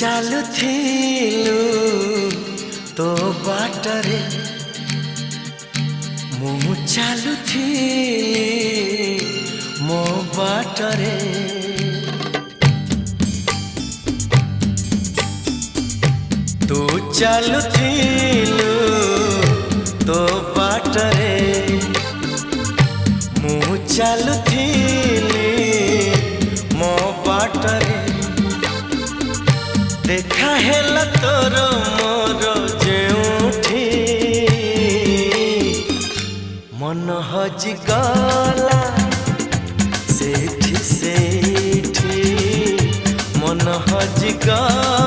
ଚାଲୁଥିଲୁ ତୋ ବାଟରେ ମୁଁ ଚାଲୁଥିଲି ମୋ ବାଟରେ ତୁ ଚାଲୁଥିଲୁ ତୋ ବାଟରେ ମୁଁ ଚାଲୁଥିଲି ମୋ ବାଟରେ देखा हेला तोर मोर जेउठी मन हजि गला सेठी सेठी मन हजि गला।